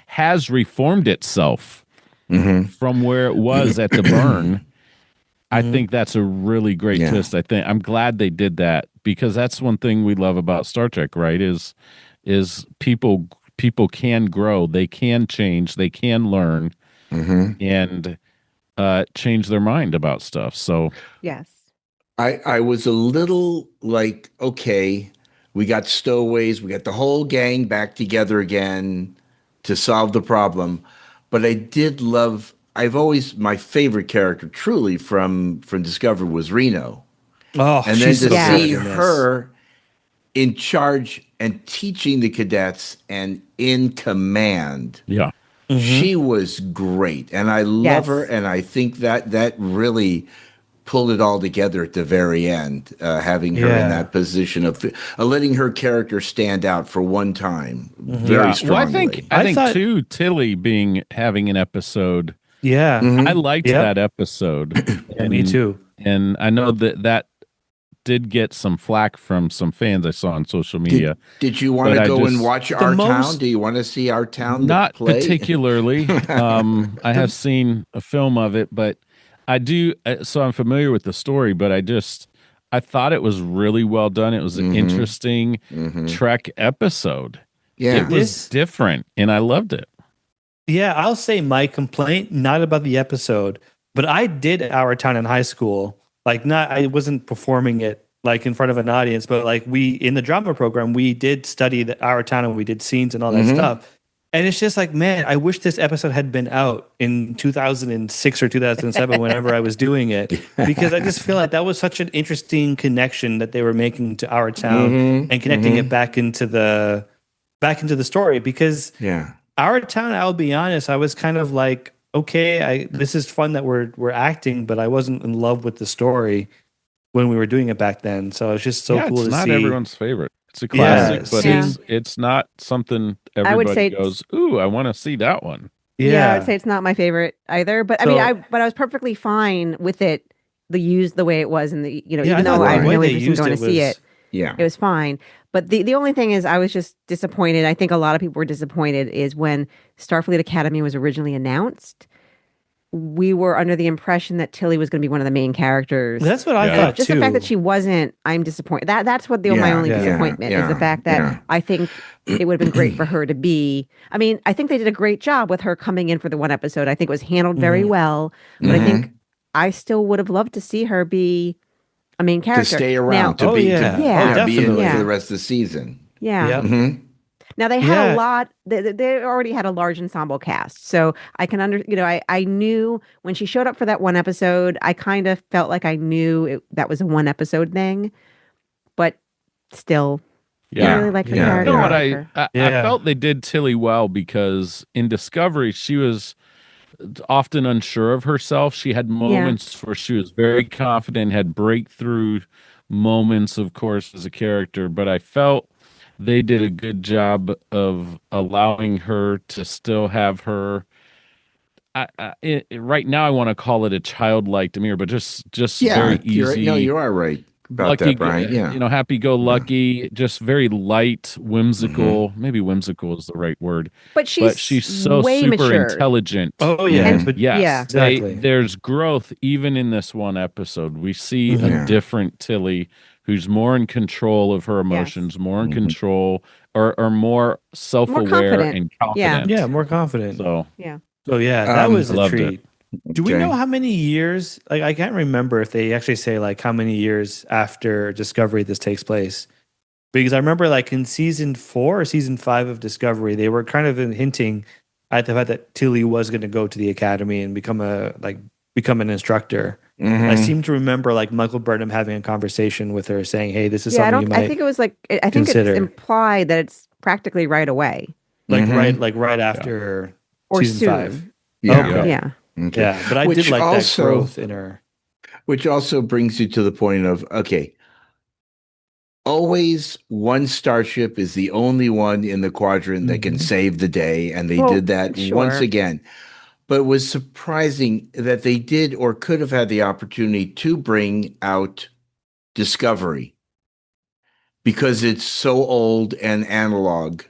has reformed itself Mm-hmm. from where it was at the burn. I mm, think that's a really great Yeah. twist. I'm glad they did that because that's one thing we love about Star Trek, right? Is people can grow, they can change, they can learn Mm-hmm. and change their mind about stuff. So Yes. I was a little like, okay, we got stowaways, we got the whole gang back together again to solve the problem. But I did love. I've always my favorite character, truly from Discovery, was Reno, oh, and then she's to so see good Yes. in this. her in charge and teaching the cadets and in command. yeah, She was great, and I love her, Yes. and I think that really pulled it all together at the very end, having her in Yeah. that position of letting her character stand out for one time Hmm. very yeah. Well, I think strongly. I I think thought, too Tilly being having an episode. yeah, I Hmm. liked that yep, episode, yeah, me too. and I know that did get some flack from some fans I saw on social media. Did you want to go and watch Our Town? Do you want to see Our Town? Not play? Particularly. I have seen a film of it, but I do. So I'm familiar with the story, but I thought it was really well done. It was an interesting Trek episode. Yeah, it was different, and I loved it. Yeah, I'll say my complaint, not about the episode, but I did Our Town in high school. Like, I wasn't performing it like in front of an audience, but like in the drama program, we did study Our Town and we did scenes and all that stuff. And it's just like, man, I wish this episode had been out in 2006 or 2007, whenever I was doing it, because I just feel like that was such an interesting connection that they were making to Our Town and connecting it back into the story. Because Our Town, I'll be honest, I was kind of like, okay, this is fun that we're acting, but I wasn't in love with the story when we were doing it back then. So it's just so cool to see. It's not everyone's favorite. It's a classic, but it's not something everybody goes, ooh, I want to see that one. Yeah, I would say it's not my favorite either. But I was perfectly fine with it, the way it was, and even though I had no interest in going to see it, it was fine. But the only thing is, I was just disappointed. I think a lot of people were disappointed is when Starfleet Academy was originally announced. We were under the impression that Tilly was going to be one of the main characters. That's what I thought just too. The fact that she wasn't, I'm disappointed. That's what my only disappointment is, the fact that I think it would have been great for her to be. I mean, I think they did a great job with her coming in for the one episode. I think it was handled very well, but I think I still would have loved to see her be a main character. To stay around, to be in for the rest of the season. Yeah. Now they had a lot. They already had a large ensemble cast, so I can I knew when she showed up for that one episode, I kind of felt like I knew that was a one episode thing, but still, I really like her character. You know what I felt they did Tilly well, because in Discovery she was often unsure of herself. She had moments where she was very confident, had breakthrough moments, of course, as a character, but I felt they did a good job of allowing her to still have her. Right now, I want to call it a childlike demeanor, but just very easy. Right. No, you are right about that, Brian. Yeah, happy-go-lucky, just very light, whimsical. Maybe whimsical is the right word. But she's so way super matured. intelligent. Oh yeah, but yes, exactly. There's growth even in this one episode. We see a different Tilly, who's more in control of her emotions, more in control, or more self-aware and confident. Yeah, more confident. So that was a treat. It. Do we know how many years? Like, I can't remember if they actually say like how many years after Discovery this takes place. Because I remember like in season 4 or season 5 of Discovery, they were kind of hinting at the fact that Tilly was going to go to the academy and become an instructor. I seem to remember like Michael Burnham having a conversation with her, saying, "Hey, this is something you might." I think it was like I think it's implied that it's practically right away, right after or season soon. 5. Yeah. Okay. Yeah, but I did like that growth in her. Which also brings you to the point of always one starship is the only one in the quadrant that can save the day, and they did that once again. But it was surprising that they did or could have had the opportunity to bring out Discovery, because it's so old and analog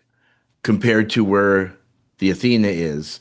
compared to where the Athena is,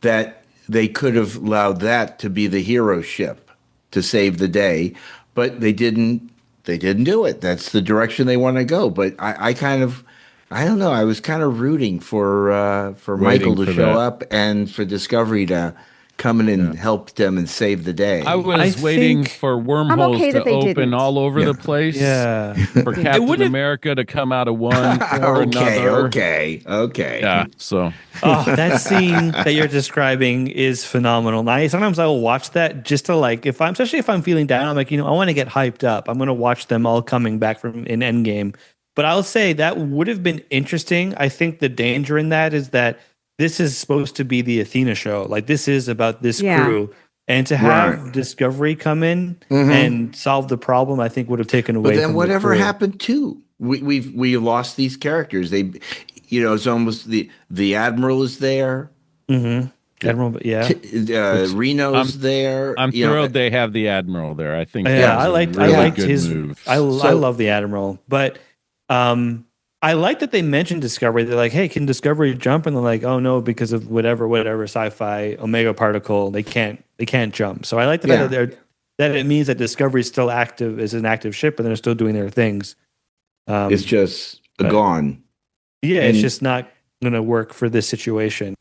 that they could have allowed that to be the hero ship to save the day, but they didn't do it. That's the direction they want to go. But I don't know. I was kind of rooting for Michael to show up and for Discovery to come in and help them and save the day. I was waiting for wormholes to open all over the place. Yeah. For Captain America to come out of one or another. Okay. Yeah. So. That scene that you're describing is phenomenal. Sometimes I will watch that just to especially if I'm feeling down, I'm like, I want to get hyped up. I'm going to watch them all coming back from an Endgame. But I'll say that would have been interesting. I think the danger in that is that this is supposed to be the Athena show. Like, this is about this crew. And to have Discovery come in and solve the problem, I think would have taken away. But then from whatever the crew. happened too? We lost these characters. They, it's almost the Admiral is there. Yeah. Admiral, yeah. Reno's there. I'm thrilled they have the Admiral there. I think Yeah, that was a I really liked good his move. I love the Admiral, but I like that they mentioned Discovery. They're like, hey, can Discovery jump? And they're like, oh no, because of whatever sci-fi Omega particle, they can't jump. So I like the fact that it means that Discovery is still active, is an active ship, and they're still doing their things. It's just gone. Yeah, it's just not gonna work for this situation.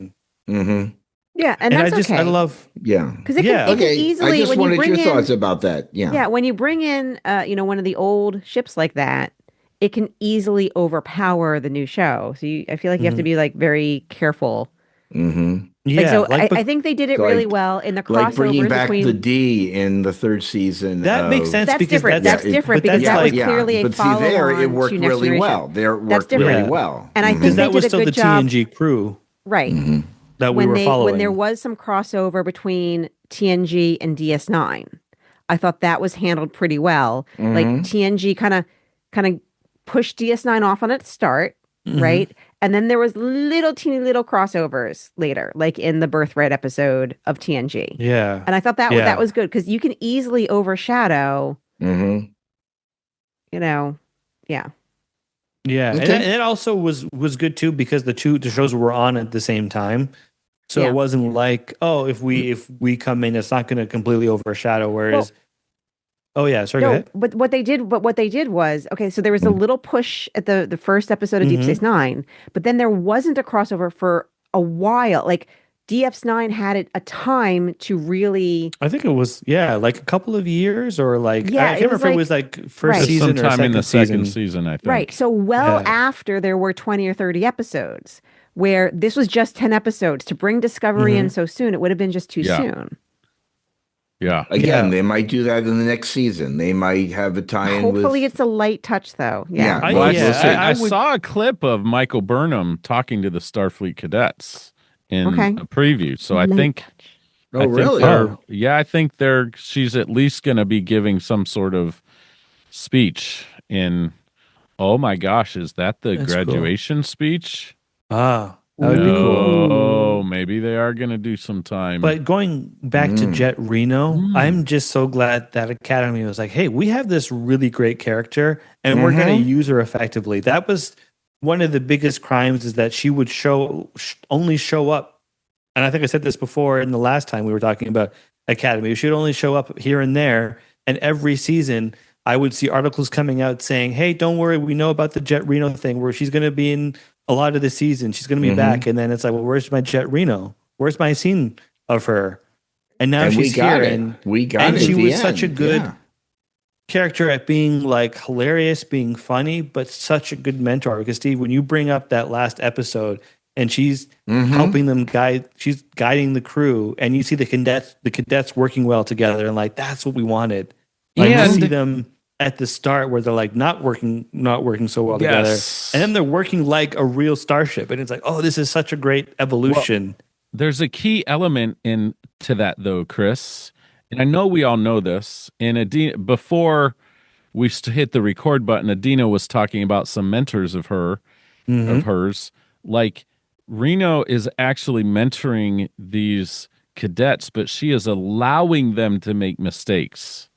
Mm-hmm. Yeah, and that's okay. I love because it can easily. I just when wanted you bring your thoughts about that. Yeah, when you bring in one of the old ships like that, it can easily overpower the new show. So I feel like you have to be like very careful. Mm-hmm. Yeah, I think they did it really well in the crossovers like bringing back between the D in the third season. That makes sense. That's because different. That's different because that was clearly a follow-on. But see, there it worked really well. There worked really well, and I think that they was did a still good the job. TNG crew, right? That we were following. When there was some crossover between TNG and DS9, I thought that was handled pretty well. Like TNG kind of pushed DS9 off on its start, right? And then there was teeny little crossovers later, like in the Birthright episode of TNG. Yeah. And I thought that was good because you can easily overshadow, yeah. Yeah. Okay. And it also was good too because the shows were on at the same time. So it wasn't like, oh, if we come in, it's not going to completely overshadow. Whereas, go ahead. But what they did was, okay, so there was a little push at the first episode of Deep Space Nine, but then there wasn't a crossover for a while. Like DS9 had a time to really. I think it was like a couple of years or like I can't remember if it was like first season sometime or in the second season. I think right. So after there were 20 or 30 episodes, where this was just 10 episodes to bring Discovery in so soon, it would have been just too soon. Yeah. Again, they might do that in the next season. They might have a tie-in. Hopefully, it's a light touch, though. Yeah. I saw a clip of Michael Burnham talking to the Starfleet cadets in a preview. So I think. Oh, really? I think she's at least going to be giving some sort of speech in. Oh my gosh, is that the graduation speech? Ah, that would be cool. Oh, maybe they are going to do some time. But going back to Jet Reno, I'm just so glad that Academy was like, hey, we have this really great character and we're going to use her effectively. That was one of the biggest crimes, is that she would only show up. And I think I said this before in the last time we were talking about Academy. She would only show up here and there. And every season, I would see articles coming out saying, hey, don't worry, we know about the Jet Reno thing where she's going to be in a lot of the season. She's going to be back. And then it's like, well, where's my Jet Reno? Where's my scene of her? And now she's here. And she was such a good character at being like hilarious, being funny, but such a good mentor. Because Steve, when you bring up that last episode and she's helping them she's guiding the crew, and you see the cadets working well together, and like, that's what we wanted. Like, you see them at the start where they're like not working so well together, and then they're working like a real starship, and it's like, oh, this is such a great evolution. Well, there's a key element to that though, Chris, and I know we all know this. And Adeena, before we hit the record button, Adeena was talking about some mentors of hers. Like, Reno is actually mentoring these cadets, but she is allowing them to make mistakes.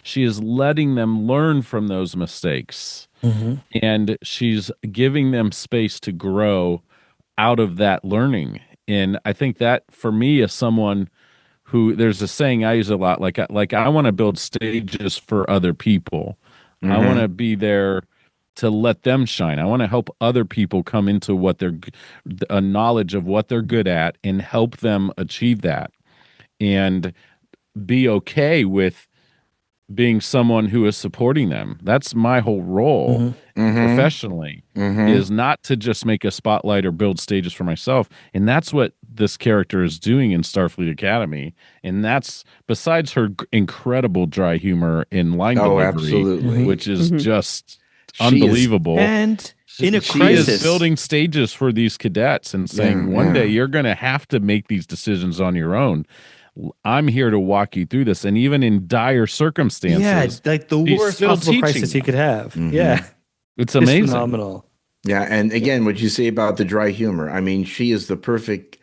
She is letting them learn from those mistakes, and she's giving them space to grow out of that learning. And I think that, for me, as someone who, there's a saying I use a lot, like I want to build stages for other people. I want to be there to let them shine. I want to help other people come into a knowledge of what they're good at and help them achieve that, and be okay with being someone who is supporting them. That's my whole role professionally, is not to just make a spotlight or build stages for myself. And that's what this character is doing in Starfleet Academy. And that's, besides her incredible dry humor in line delivery, which is just unbelievable. And in a she crisis, is building stages for these cadets and saying, one day you're going to have to make these decisions on your own. I'm here to walk you through this. And even in dire circumstances, like the worst possible crisis you could have. It's amazing. It's phenomenal. Yeah, and again, what you say about the dry humor, I mean, she is the perfect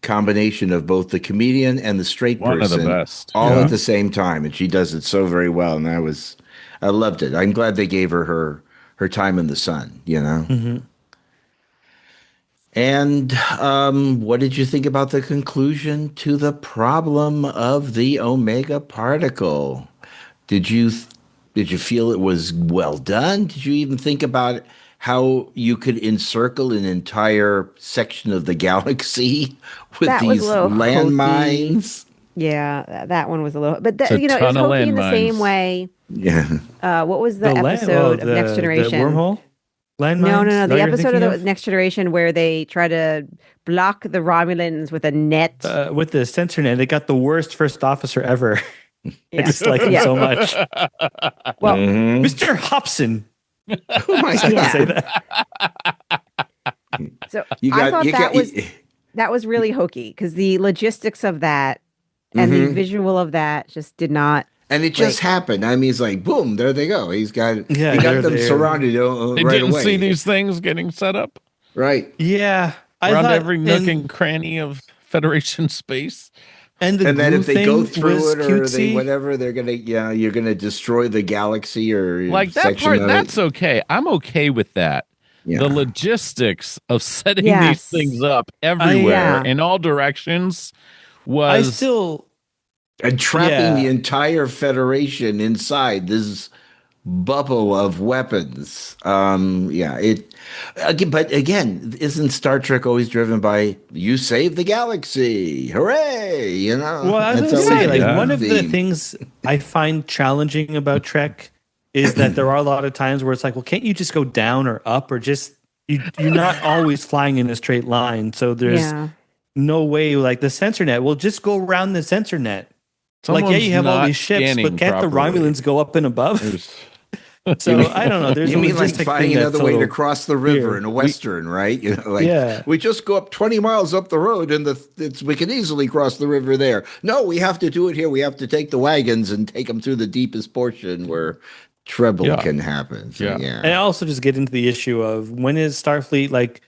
combination of both the comedian and the straight One of the person best. all Yeah. at the same time, and she does it so very well. And I loved it. I'm glad they gave her time in the sun. Mm-hmm. And what did you think about the conclusion to the problem of the omega particle? Did you did you feel it was well done? Did you even think about how you could encircle an entire section of the galaxy with That was a these little hokey. landmines? Yeah, that one was a little, but It's a you know, it was ton of hokey in the same landmines. way. Yeah. What was The the episode of Next the Generation? wormhole landmines. No, no, no. Is that The what you're episode of thinking the Next Generation where they try to block the Romulans with a net. With the sensor net, they got the worst first officer ever. I Yeah. just like him Yeah. so much. Well, Mhm. Mr. Hobson. Oh my I Yeah. say that. so You I got thought you that got was really hokey because the logistics of that and the visual of that just did not. and it just happened. I mean, it's like boom, there they go. He got they're them there. surrounded They right didn't away. see these things getting set up Right. Yeah. I around thought, every nook and cranny of Federation space. and the And then glue if they go thing through was it or they cutesy. whatever, you're gonna destroy the galaxy or Like that section part, of that's it. okay. I'm okay with that. Yeah. The logistics of setting these Yes. things up everywhere Yeah. in all directions I was still And trapping the Yeah. entire Federation inside this bubble of weapons. But again, isn't Star Trek always driven by you save the galaxy? Hooray! Well, I was That's gonna say, always like, been one of the theme. things I find challenging about Trek is that there are a lot of times where it's like, well, can't you just go down or up or just you're not always flying in a straight line. So there's Yeah. no way, like the sensor net, well, just go around the sensor net. Like, yeah, someone's you have all not these ships, scanning but can't properly. the Romulans go up and above? There's- So I don't know. There's You a mean like logistic finding thing that's another a way to little cross the river weird. in a western, right? Yeah. we just go up 20 miles up the road and we can easily cross the river there. No, we have to do it here. We have to take the wagons and take them through the deepest portion where trouble Yeah. can happen. So, Yeah. And I also just get into the issue of when is Starfleet like.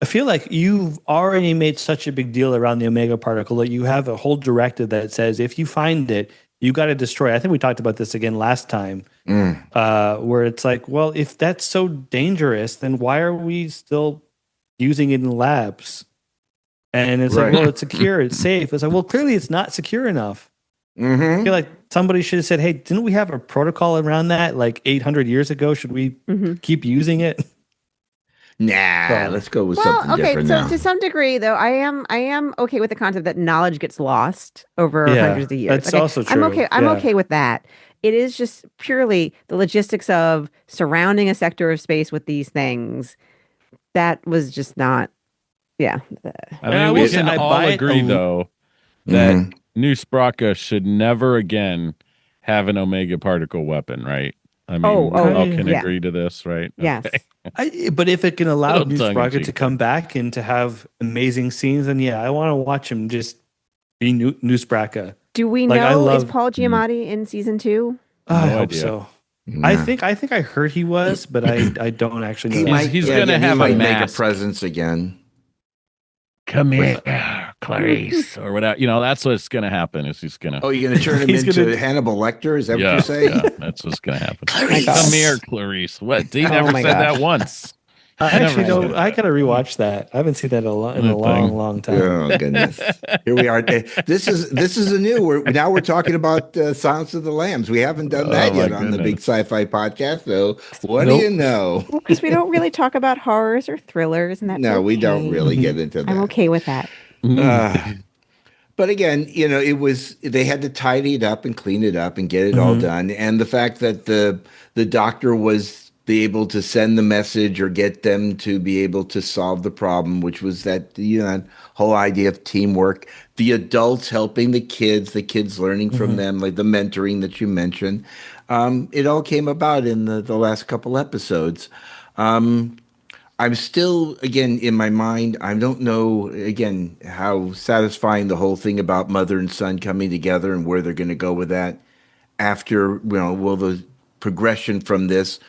I feel like you've already made such a big deal around the Omega particle that you have a whole directive that says if you find it, you got to destroy it. I think we talked about this again last time, where it's like, well, if that's so dangerous, then why are we still using it in labs? And it's Right. like, well, it's secure, it's safe. It's like, well, clearly it's not secure enough. I feel like somebody should have said, hey, didn't we have a protocol around that like 800 years ago? Should we keep using it? Nah, So- let's go with Well, something okay. different So now. to some degree, though, I am okay with the concept that knowledge gets lost over Yeah, hundreds of years. that's Okay, also I'm true. okay. I'm Yeah. okay with that. It is just purely the logistics of surrounding a sector of space with these things. That was just not. Yeah. I And I mean, will we say can I all buy it agree, a- though, that New Spraka should never again have an Omega particle weapon, right? I mean, we all can yeah. agree to this, right? Yes. But if it can allow Little New tongue-in-cheek Spraka to come back and to have amazing scenes, then yeah, I want to watch him just be New Spraka. Do we Like, I know is love- Paul Giamatti in season 2? I No hope idea. so. Nah. I think I heard he was, but I don't actually know. that. He's gonna he have a might make a mask. presence again. Come here, Clarice, or whatever. You know, that's what's going to happen. Is he's going to? Oh, you're going to turn him He's into gonna- Hannibal Lecter? Is that what yeah, you're saying? yeah, that's what's going to happen. my gosh. Come here, Clarice. What? He Oh never my said gosh. that once. I actually Never don't. said I that. gotta rewatch that. I haven't seen that in a long time. Oh goodness! Here we are. This is a new. Now we're talking about Silence of the Lambs. We haven't done that Oh, my yet on the goodness. Big Sci-Fi Podcast. So what do Nope. you know? Because we don't really talk about horrors or thrillers, and that's No, we don't okay. really get into that. I'm okay with that. But again, they had to tidy it up and clean it up and get it all done. And the fact that the doctor was able to send the message or get them to be able to solve the problem, which was that whole idea of teamwork, the adults helping the kids learning from them, like the mentoring that you mentioned. It all came about in the last couple episodes. I'm still, again, in my mind, I don't know, again, how satisfying the whole thing about mother and son coming together and where they're going to go with that after, will the progression from this,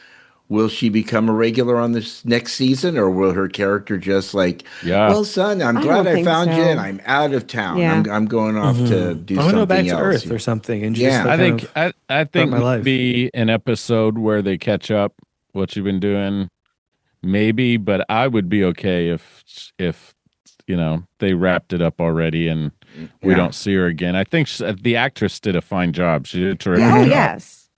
will she become a regular on this next season, or will her character just like, well, son, I'm glad I found you, and I'm out of town. Yeah. I'm going off to do something go back else. to Earth or something, and Yeah. I think maybe an episode where they catch up what you've been doing, maybe. But I would be okay if they wrapped it up already and we don't see her again. I think the actress did a fine job. She did a terrific job. Yes.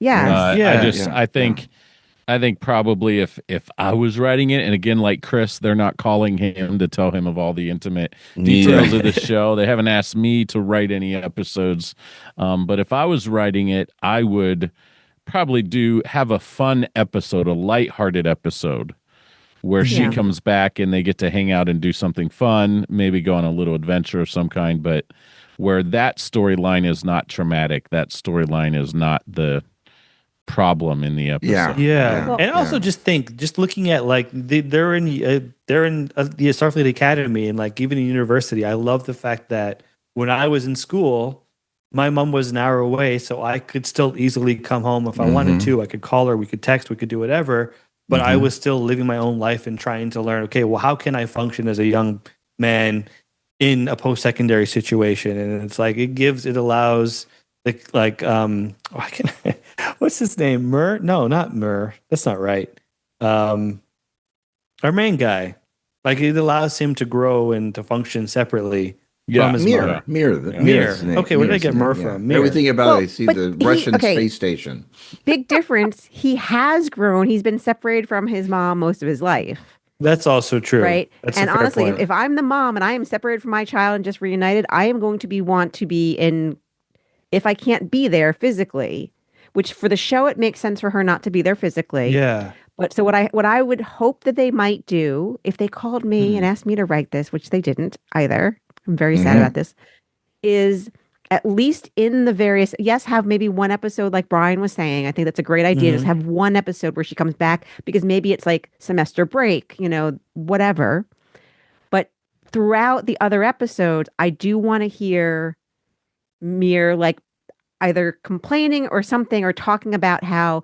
I think probably if I was writing it, and again, like Cris, they're not calling him to tell him of all the intimate details of the show. They haven't asked me to write any episodes. But if I was writing it, I would probably have a fun episode, a lighthearted episode where she comes back and they get to hang out and do something fun, maybe go on a little adventure of some kind, but where that storyline is not traumatic, that storyline is not the problem in the episode. And also just looking at like they're in the Starfleet Academy and like even in university. I love the fact that when I was in school, my mom was an hour away, so I could still easily come home if I wanted to. I could call her, we could text, we could do whatever. But I was still living my own life and trying to learn. Okay, well, how can I function as a young man in a post-secondary situation? And it's like it allows. What's his name? Mur? No, not Mur. That's not right. Our main guy. Like it allows him to grow and to function separately from his mom. Mir. Okay, where did I get Mur from? Mir. Everything about it. I see the Russian space station. Big difference. He has grown. He's been separated from his mom most of his life. That's also true. Right. That's and honestly, if I'm the mom and I am separated from my child and just reunited, I am going to want to be in. If I can't be there physically, which for the show, it makes sense for her not to be there physically. Yeah. But so what I would hope that they might do if they called me and asked me to write this, which they didn't either. I'm very sad about this, is at least in the various, have maybe one episode like Brian was saying. I think that's a great idea. Just have one episode where she comes back because maybe it's like semester break, whatever. But throughout the other episodes, I do want to hear Mir like either complaining or something or talking about how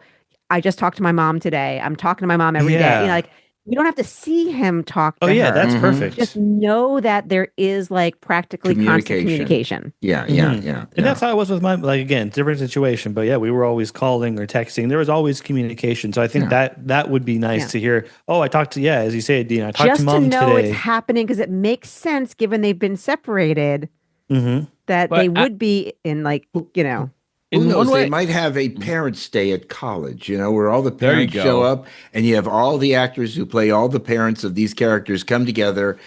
I just talked to my mom today. I'm talking to my mom every day. Like you don't have to see him talk to her. That's perfect. Just know that there is like practically constant communication. And that's how it was with my, like, again, different situation. But we were always calling or texting. There was always communication. So I think that would be nice to hear. Oh, I talked to, as you say, Adeena, I talked to mom today. Just to know it's happening because it makes sense given they've been separated. That they would be in like, Who knows? They might have a parents' day at college, where all the parents show up and you have all the actors who play all the parents of these characters come together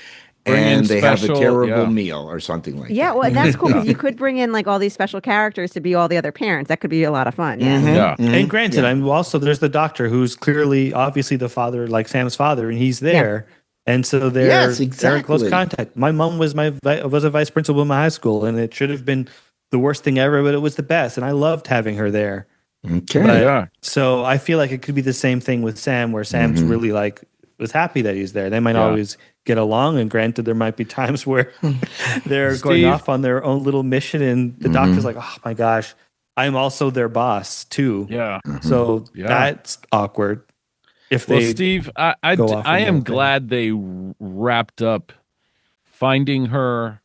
and they have a terrible meal or something like that. Yeah, well, that's cool because you could bring in like all these special characters to be all the other parents. That could be a lot of fun. And granted, I'm also, there's the doctor who's clearly, obviously the father, like Sam's father, and he's there. And so they're in close contact. My mom was a vice principal in my high school, and it should have been the worst thing ever, but it was the best, and I loved having her there. So I feel like it could be the same thing with Sam, where Sam's really like was happy that he's there. They might always get along, and granted, there might be times where they're going off on their own little mission, and the doctor's like, "Oh my gosh, I'm also their boss too." So that's awkward. Steve, I am glad they wrapped up finding her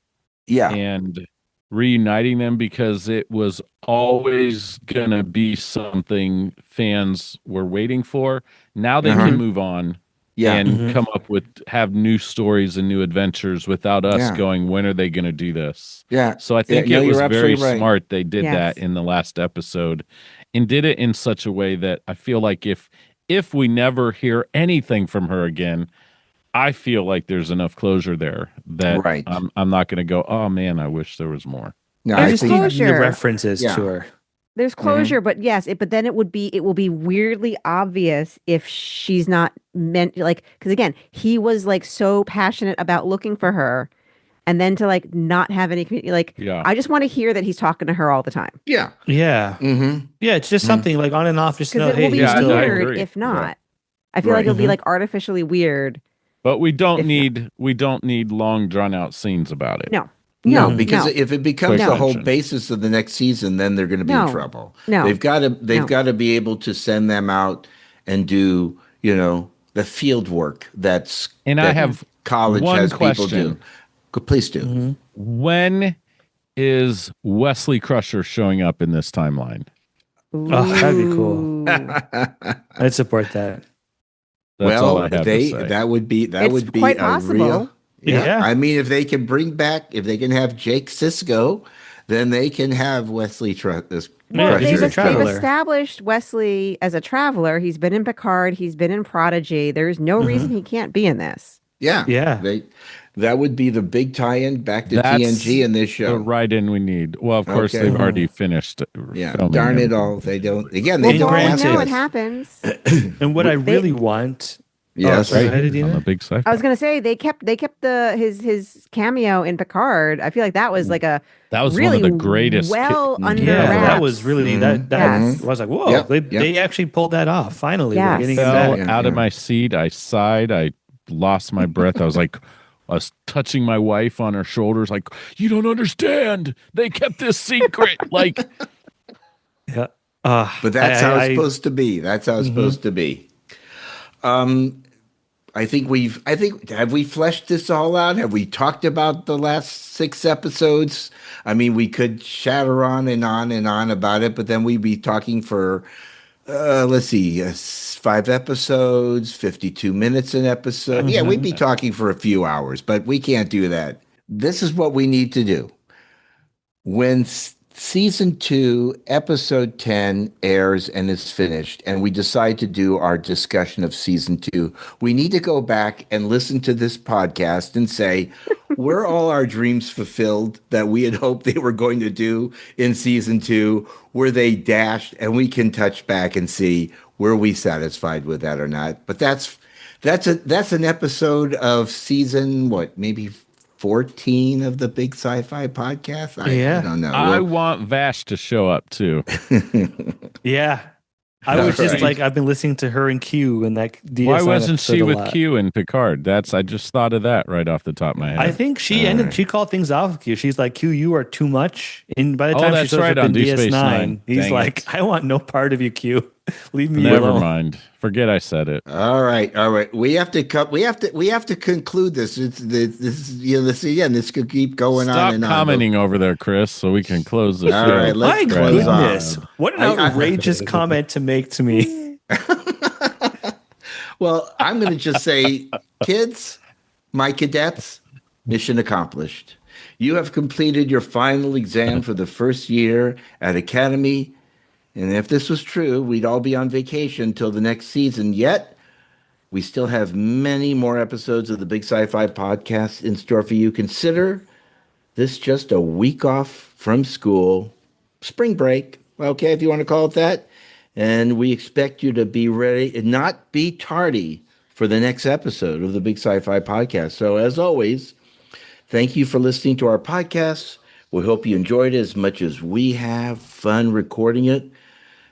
and reuniting them because it was always going to be something fans were waiting for. Now they can move on and come up have new stories and new adventures without us going, when are they going to do this? So I think it was very smart they did that in the last episode and did it in such a way that I feel like if we never hear anything from her again, I feel like there's enough closure there that I'm not going to go, oh man, I wish there was more. No, there's closure. The references to her. There's closure, but but then it will be weirdly obvious if she's not meant, like, because again, he was like so passionate about looking for her, and then to like not have any community, I just want to hear that he's talking to her all the time. It's just something like on and off. Just know, it will be weird if not. I feel like it'll be like artificially weird. But we don't need long drawn out scenes about it. No, because if it becomes the whole basis of the next season, then they're going to be in trouble. They've got to be able to send them out and do the field work that I have college one has question. people do. Please do. Mm-hmm. When is Wesley Crusher showing up in this timeline? Oh, that'd be cool. I'd support that. That's all I have to say. That would be It's quite a possible. real. Yeah. I mean, if they can have Jake Sisko, then they can have Wesley Crusher. Well, he's a they've traveler. established Wesley as a traveler. He's been in Picard. He's been in Prodigy. There's no reason he can't be in this. Yeah. That would be the big tie-in back to That's TNG in this show. the write-in we need. Well, of course, Okay. they've already finished filming. Darn it everything. all. They don't. Again, Well, they for don't all we ask know, us. it happens. And what I really want. Yes. sorry, Right go ahead, on Adeena. the big sci-fi. I was gonna say they kept his cameo in Picard. I feel like that was like a That was really one of the greatest. under Yeah, wraps. that was really that Yes. was like, whoa, Yep, they actually pulled that off. Finally, Yes. we're getting him Fell back. out of my seat. I sighed. I lost my breath. I was touching my wife on her shoulders, like, you don't understand. They kept this secret. Like, Yeah. But that's how it's supposed to be. That's how it's supposed to be. I think have we fleshed this all out? Have we talked about the last 6 episodes? I mean, we could chatter on and on and on about it, but then we'd be talking for, let's see, 5 episodes, 52 minutes an episode. Yeah, we'd be talking for a few hours, but we can't do that. This is what we need to do. When Season 2, Episode 10 airs and is finished, and we decide to do our discussion of Season 2, we need to go back and listen to this podcast and say, were all our dreams fulfilled that we had hoped they were going to do in Season 2? Were they dashed? And we can touch back and see, were we satisfied with that or not? But that's an episode of season, maybe 14 of the Big Sci Fi Podcast? I don't know. I want Vash to show up too. Yeah. I was just like, I've been listening to her and Q and that DS9 Why wasn't she episode a with lot. Q in Picard? I just thought of that right off the top of my head. I think she called things off with Q. She's like, Q, you are too much. And by the time she that's shows right, up on in Deep Space DS9, Nine. he's Dang like, it. I want no part of you, Q. Leave me Never alone. mind. Forget I said it. All right. We have to conclude this. This could keep going on Stop and on. commenting over there, Chris, so we can close the All show. right, let's My close goodness. off. What an outrageous comment to make to me. Well, I'm going to just say, kids, my cadets, mission accomplished. You have completed your final exam for the first year at Academy. And if this was true, we'd all be on vacation till the next season. Yet, we still have many more episodes of the Big Sci-Fi Podcast in store for you. Consider this just a week off from school, spring break, okay, if you want to call it that. And we expect you to be ready and not be tardy for the next episode of the Big Sci-Fi Podcast. So as always, thank you for listening to our podcast. We hope you enjoyed it as much as we have fun recording it.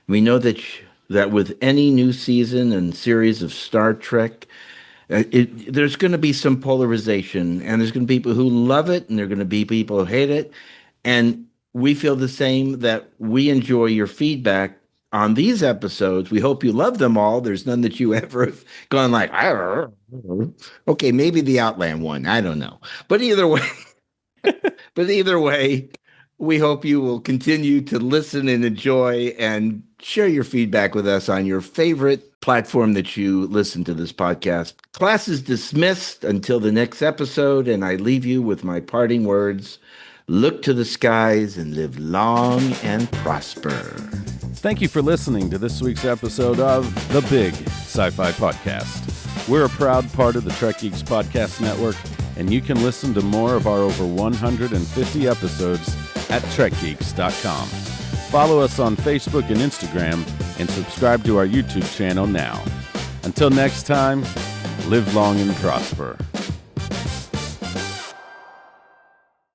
We know that with any new season and series of Star Trek, there's going to be some polarization, and there's going to be people who love it, and there are going to be people who hate it. And we feel the same, that we enjoy your feedback on these episodes. We hope you love them all. There's none that you ever have gone like, okay, maybe the Outland one. I don't know. But either way, we hope you will continue to listen and enjoy and share your feedback with us on your favorite platform that you listen to this podcast. Class is dismissed until the next episode, and I leave you with my parting words. Look to the skies and live long and prosper. Thank you for listening to this week's episode of the Big Sci-Fi Podcast. We're a proud part of the Trek Geeks Podcast Network, and you can listen to more of our over 150 episodes at trekgeeks.com. Follow us on Facebook and Instagram, and subscribe to our YouTube channel now. Until next time, live long and prosper.